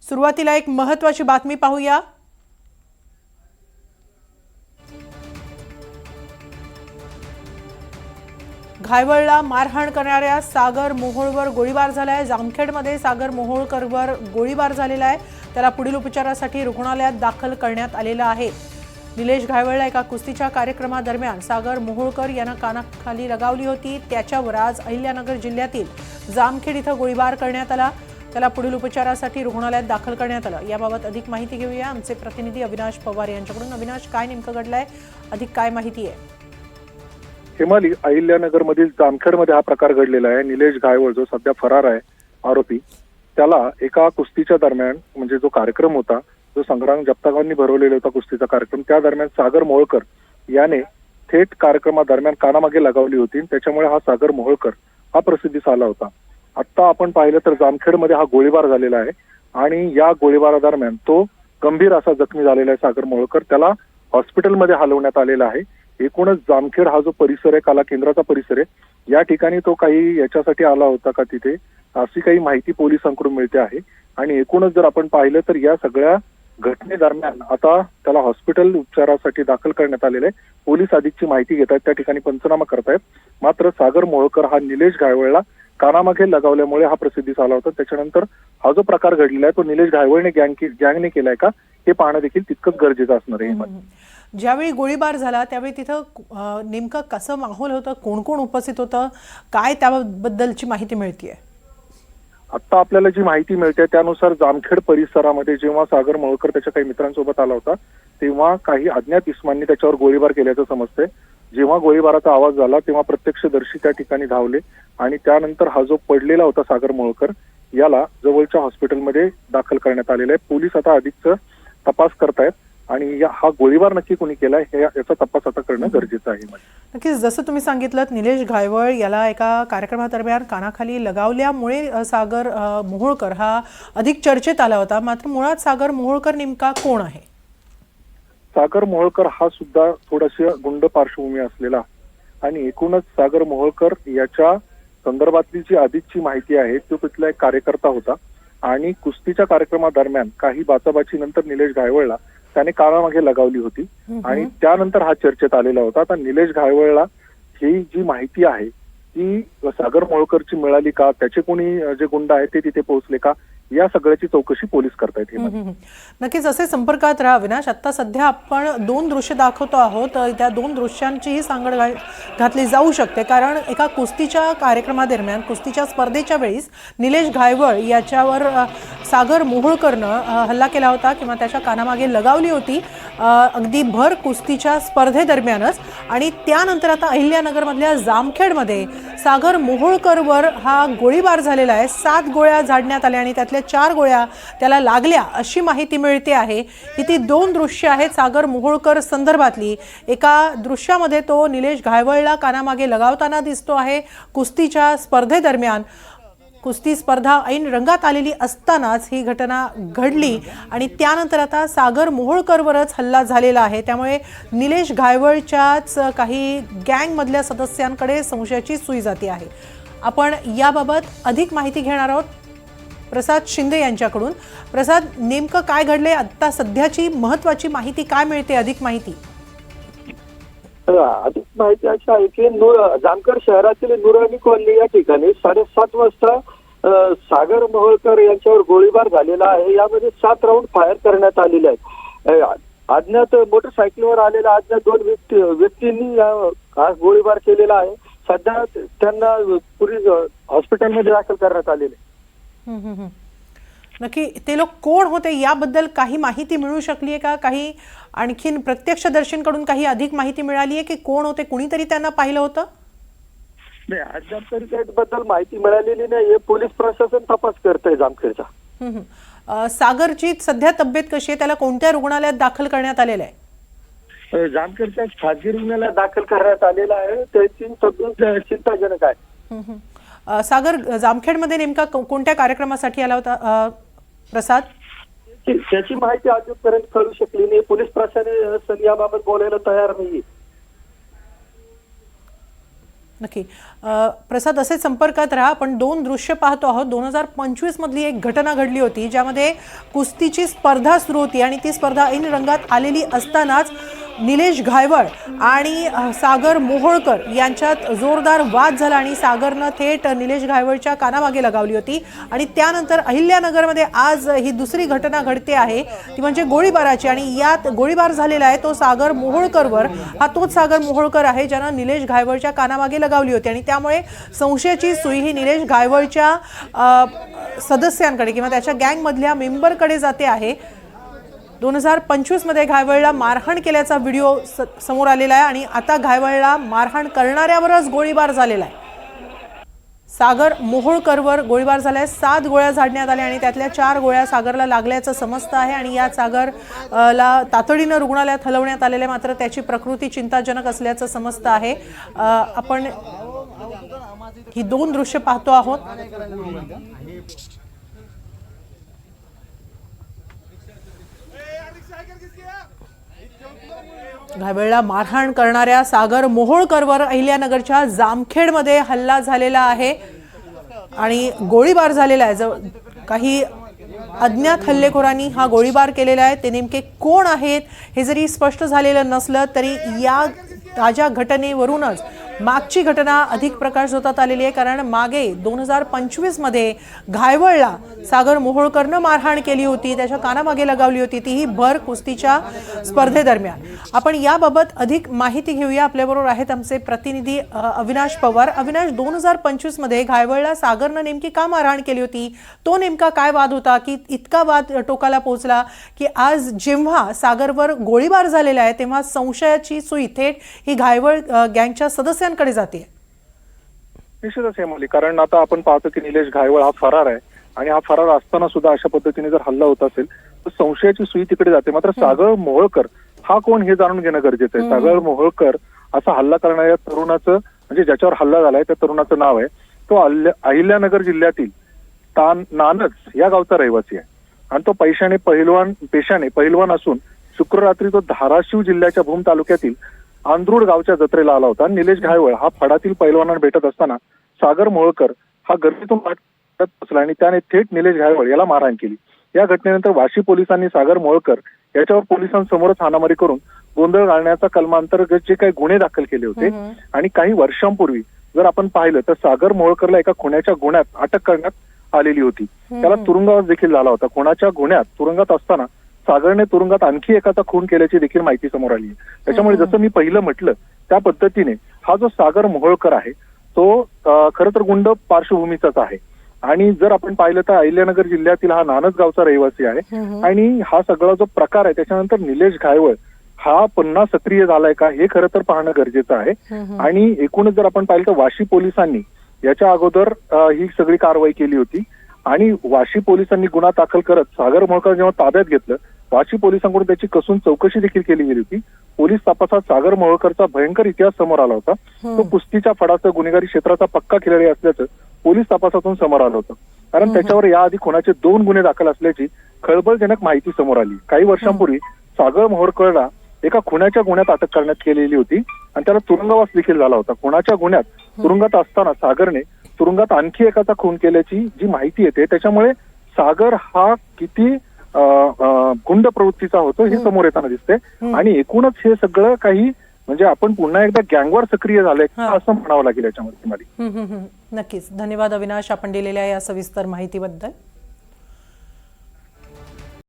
सुरुवातीला एक महत्त्वाची बातमी पाहूया। घायवळला मारहाण करणाऱ्या सागर मोहोळवर गोळीबार झालाय। जामखेडमध्ये सागर मोहोळकरवर गोळीबार झालेला आहे। त्याला पुढील उपचारासाठी रुग्णालयात दाखल करण्यात आलेलं आहे। निलेश घायवळला एका कुस्तीच्या कार्यक्रमादरम्यान सागर मोहोळकर यांना कानाखाली लगावली होती। त्याच्यावर आज अहिल्यानगर जिल्ह्यातील जामखेड इथं गोळीबार करण्यात आला। त्याला पुढील उपचारासाठी रुग्णालयात दाखल करण्यात आलं। याबाबत अधिक माहिती घेऊया आमचे प्रतिनिधी अविनाश पवार यांच्याकडून। अविनाश, काय नेमकं घडलंय, अधिक काय माहिती आहे? हिमाली अहिल्यानगर मधील जामखेडमध्ये हा प्रकार घडलेला आहे। निलेश घायवळ जो सध्या फरार आहे आरोपी, त्याला एका कुस्तीच्या दरम्यान म्हणजे जो कार्यक्रम होता, जो संग्राम जगतापांनी भरवलेला होता कुस्तीचा कार्यक्रम, त्या दरम्यान सागर मोहोळकर याने थेट कार्यक्रमादरम्यान कानामागे लगावली होती। त्याच्यामुळे हा सागर मोहोळकर हा प्रसिद्धीस आला होता। आता आपण पाहिलं तर जामखेडमध्ये हा गोळीबार झालेला आहे आणि या गोळीबारादरम्यान तो गंभीर असा जखमी झालेला आहे सागर मोहोळकर। त्याला हॉस्पिटलमध्ये हलवण्यात आलेला आहे। एकूणच जामखेड हा जो परिसर आहे, कला केंद्राचा परिसर आहे, या ठिकाणी तो काही याच्यासाठी आला होता का तिथे, अशी काही माहिती पोलिसांकडून मिळते आहे। आणि एकूणच जर आपण पाहिलं तर या सगळ्या घटनेदरम्यान आता त्याला हॉस्पिटल उपचारासाठी दाखल करण्यात आलेले आहे। पोलीस अधिकची माहिती घेत आहेत, त्या ठिकाणी पंचनामा करतायत। मात्र सागर मोहोळकर हा निलेश घायवळला कानामागे लगावल्यामुळे हा प्रसिद्धीस आला होता। त्याच्यानंतर हा जो प्रकार घडलेला आहे तो निलेश घायवळने गँगने केलाय का हे पाहणं देखील तितकंच गरजेचं असणार आहे। ज्यावेळी गोळीबार झाला त्यावेळी तिथं नेमकं कसं माहोल होतं, कोण कोण उपस्थित होतं, काय त्याबद्दलची माहिती मिळतेय? आता आपल्याला जी माहिती मिळते त्यानुसार जामखेड परिसरामध्ये जेव्हा सागर मोहोळकर त्याच्या काही मित्रांसोबत आला होता तेव्हा काही अज्ञात इस्मांनी त्याच्यावर गोळीबार केल्याचं समजतंय। जेव्हा गोळीबाराचा आवाज झाला तेव्हा प्रत्यक्षदर्शी त्या ठिकाणी धावले आणि त्यानंतर हा जो पडलेला होता सागर मोहोळकर याला जवळच्या हॉस्पिटलमध्ये दाखल करण्यात आलेला आहे। पोलीस आता अधिकचा तपास करतायत आणि हा गोळीबार नक्की कोणी केलाय याचा तपास आता करणं गरजेचं आहे। नक्कीच, जसं तुम्ही सांगितलं, निलेश घायवळ याला एका कार्यक्रमादरम्यान कानाखाली लगावल्यामुळे सागर मोहोळकर हा अधिक चर्चेत आला होता। मात्र मुळात सागर मोहोळकर नेमका कोण आहे? सागर मोहोळकर हा सुद्धा थोडीशी गुंड पार्श्वभूमी असलेला आणि एकूणच सागर मोहोळकर याच्या संदर्भातली जी अधिकची माहिती आहे तो तिथला एक कार्यकर्ता होता आणि कुस्तीच्या कार्यक्रमादरम्यान काही बाचाबाचीनंतर निलेश घायवळला त्याने कानामागे लगावली होती आणि त्यानंतर हा चर्चेत आलेला होता। आता निलेश घायवळला ही जी माहिती आहे ती सागर मोहोळकरची मिळाली का, त्याचे कोणी जे गुंड आहेत ते तिथे पोहोचले का, या सगळ्याची चौकशी पोलीस करतायत। नक्कीच असे संपर्कात राहा अविनाश। आता सध्या आपण दोन दृश्य दाखवतो आहोत, त्या दोन दृश्यांचीही सांगड घातली जाऊ शकते, कारण एका कुस्तीच्या कार्यक्रमादरम्यान कुस्तीच्या स्पर्धेच्या वेळीस निलेश घायवळ याच्यावर सागर मोहोळकरनं हल्ला केला होता किंवा त्याच्या कानामागे लगावली होती अगदी भर कुस्तीच्या स्पर्धेदरम्यानच। आणि त्यानंतर आता अहिल्यानगरमधल्या जामखेडमध्ये सागर मोहोळकरवर हा गोळीबार झालेला आहे। 7 गोळ्या झाडण्यात आल्या आणि त्यातल्या 4 गोळ्या त्याला लागल्या अशी माहिती मिळते आहे। ही ती दोन दृश्य आहेत सागर मोहोळकर संदर्भातली। एका दृश्यामध्ये तो निलेश घायवळला कानामागे लगावताना दिसतो आहे कुस्तीच्या स्पर्धेदरम्यान। कुस्ती स्पर्धा ऐन रंगात आलेली असतानाच ही घटना घडली आणि त्यानंतर आता सागर मोहोळकरवरच हल्ला झालेला आहे। त्यामुळे निलेश घायवळच्याच काही गँगमधल्या सदस्यांकडे संशयाची सुई जाती आहे। आपण याबाबत अधिक माहिती घेणार आहोत प्रसाद शिंदे यांच्याकडून। प्रसाद, नेमकं काय घडले, आता सध्याची महत्त्वाची माहिती काय मिळते, अधिक माहिती? अधिक माहिती अशी आहे की जामखेड शहरातील नुरानी कॉलनी या ठिकाणी 7:30 वाजता सागर मोहोळकर यांच्यावर गोळीबार झालेला आहे। यामध्ये 7 राऊंड फायर करण्यात आलेले आहेत। अज्ञात मोटरसायकलवर आलेल्या अज्ञात 2 व्यक्तींनी हा गोळीबार केलेला आहे। सध्या त्यांना पुढील हॉस्पिटलमध्ये दाखल करण्यात आलेले। नक्की ते लोक कोण होते याबद्दल काही माहिती मिळू शकली आहे का? काही आणखीन प्रत्यक्षदर्शींकडून काही अधिक माहिती मिळाली आहे की कोण होते, कुणीतरी त्यांना पाहिलं होतं? नाही, अद्याप तरी त्याबद्दल माहिती मिळालेली नाही। पोलीस प्रशासन तपास करतंय जामखेडचा। सागरची सध्या तब्येत कशी आहे, त्याला कोणत्या रुग्णालयात दाखल करण्यात आलेलं आहे? जामखेडच्या खाजगी रुग्णालयात दाखल करण्यात आलेला आहे। त्याची तब्येत चिंताजनक आहे। सागर जामखेडमध्ये नेमका कोणत्या कार्यक्रमासाठी आला होता प्रसाद? त्याची माहिती अजूनपर्यंत कळू शकली नाही। पोलीस प्रशासन याबाबत बोलायला तयार नाही। नक्की. प्रसाद, असे संपर्कात राहा. आपण दोन दृश्य पाहतो आहोत. 2025 मधली एक घटना घडली होती ज्यामध्ये कुस्तीची स्पर्धा सुरू होती आणि ती स्पर्धा ऐन रंगात आलेली असतानाच निलेश घायवळ आणि सागर मोहोळकर यांच्यात जोरदार वाद झाला आणि सागरनं थेट निलेश घायवळच्या कानामागे लगावली होती. आणि त्यानंतर अहिल्यानगरमध्ये आज ही दुसरी घटना घडते आहे, ती म्हणजे गोळीबाराची. आणि यात गोळीबार झालेला आहे तो सागर मोहोळकरवर. हा तोच सागर मोहोळकर आहे ज्यानं निलेश घायवळच्या कानामागे लगावली होती. आणि त्यामुळे संशयाची सुई ही निलेश घायवळच्या सदस्यांकडे किंवा त्याच्या गँगमधल्या मेंबरकडे जाते आहे. 2025 मध्ये घायवळला मारहाण केल्याचा व्हिडिओ समोर आलेला आहे आणि आता घायवळला मारहाण करणाऱ्यावरच गोळीबार झालेला आहे. सागर मोहोळकरवर गोळीबार झालाय. 7 गोळ्या झाडण्यात आल्या आणि त्यातल्या 4 गोळ्या सागरला लागल्याचं समजतं आहे. आणि यात सागरला तातडीनं रुग्णालयात हलवण्यात आलेलं आहे, मात्र त्याची प्रकृती चिंताजनक असल्याचं समजतं आहे. आपण ही दोन दृश्य पाहतो आहोत. घायवळला मारहाण करणाऱ्या सागर मोहोळकरवर अहिल्यानगरच्या जामखेडमध्ये हल्ला झालेला आहे आणि गोळीबार झालेला आहे. काही अज्ञात हल्लेखोरांनी हा गोळीबार केलेला आहे. ते नेमके कोण आहेत हे जरी स्पष्ट झालेलं नसलं तरी या ताज्या घटनेवरूनच मागची घटना अधिक प्रकाश होतात आलेली आहे. कारण मागे 2025 मध्ये घायवळला सागर मोहोळकरनं मारहाण केली होती, त्याच्या कानामागे लगावली होती, तीही भर कुस्तीच्या स्पर्धेदरम्यान. आपण याबाबत अधिक माहिती घेऊया. आपल्याबरोबर आहेत आमचे प्रतिनिधी अविनाश पवार. अविनाश, 2025 मध्ये घायवळला सागरनं नेमकी का मारहाण केली होती? तो नेमका काय वाद होता की इतका वाद टोकाला पोहोचला की आज जेव्हा सागरवर गोळीबार झालेला आहे तेव्हा संशयाची सुई थेट ही घायवळ गँगच्या सदस्यांकडे जाते? निश्चितच हेमाली, कारण आता आपण पाहतो की निलेश घायवळ हा फरार आहे आणि हा फरार असताना सुद्धा अशा पद्धतीने जर हल्ला होत असेल तर संशयाची सुई तिकडे जाते. मात्र सागर मोहोळकर हा कोण हे जाणून घेणं गरजेचं आहे. सागर मोहोळकर असा हल्ला करणाऱ्या तरुणाचं, म्हणजे ज्याच्यावर हल्ला झालाय त्या तरुणाचं नाव आहे, तो अहिल्यानगर जिल्ह्यातील नानच या गावचा रहिवासी आहे. आणि तो पेशाने पहिलवान असून शुक्रवार रात्री तो धाराशिव जिल्ह्याच्या भूम तालुक्यातील आंध्रूड गावच्या जत्रेला आला होता. निलेश घायवळ हा फडातील पैलवानांना भेटत असताना सागर मोहोळकर हा गर्दीतून वाटत बसला आणि त्याने थेट निलेश घायवळ याला मारहाण केली. या घटनेनंतर वाशी पोलिसांनी सागर मोहोळकर याच्यावर पोलिसांसमोरच हाणामारी करून गोंधळ घालण्याचा कलमांतर्गत जे काही गुन्हे दाखल केले होते. आणि काही वर्षांपूर्वी जर आपण पाहिलं तर सागर मोहोळकरला एका खुनाच्या गुन्ह्यात अटक करण्यात आलेली होती. त्याला तुरुंगवास देखील झाला होता. खुनाच्या गुन्ह्यात तुरुंगात असताना सागरने तुरुंगात आणखी एकाचा खून केल्याची देखील माहिती समोर आली आहे. त्याच्यामुळे जसं मी पहिलं म्हटलं त्या पद्धतीने हा जो सागर मोहोळकर आहे तो खरं तर गुंड पार्श्वभूमीचाच आहे. आणि जर आपण पाहिलं तर अहिल्यानगर जिल्ह्यातील हा नानस गावचा रहिवासी आहे. आणि हा सगळा जो प्रकार आहे त्याच्यानंतर निलेश घायवळ हा पुन्हा सक्रिय झालाय का हे खरं तर पाहणं गरजेचं आहे. आणि एकूणच जर आपण पाहिलं तर वाशी पोलिसांनी याच्या अगोदर ही सगळी कारवाई केली होती आणि वाशी पोलिसांनी गुन्हा दाखल करत सागर मोहोळकर जेव्हा ताब्यात घेतलं, वाशी पोलिसांकडून त्याची कसून चौकशी देखील केली गेली होती. पोलीस तपासात सागर मोहोळकरचा भयंकर इतिहास समोर आला होता. तो कुस्तीच्या फडाचा गुन्हेगारी क्षेत्राचा पक्का खिलाडी असल्याचं पोलीस तपासातून समोर आलं होतं. कारण त्याच्यावर याआधी खुनाचे 2 गुन्हे दाखल असल्याची खळबळजनक माहिती समोर आली. काही वर्षांपूर्वी सागर मोहोळकरला एका खुनाच्या गुन्ह्यात अटक करण्यात केलेली होती आणि त्याला तुरुंगवास देखील झाला होता. खुनाच्या गुन्ह्यात तुरुंगात असताना सागरने तुरुंगात आणखी एकाचा खून केल्याची जी माहिती येते त्याच्यामुळे सागर हा किती गुंड प्रवृत्तीचा होतो हे समोर येताना दिसते. आणि एकूणच हे सगळं काही म्हणजे आपण पुन्हा एकदा गँगवर सक्रिय झालंय असं म्हणावं लागेल याच्यामध्ये. नक्कीच. धन्यवाद अविनाश, आपण दिलेल्या या सविस्तर माहितीबद्दल.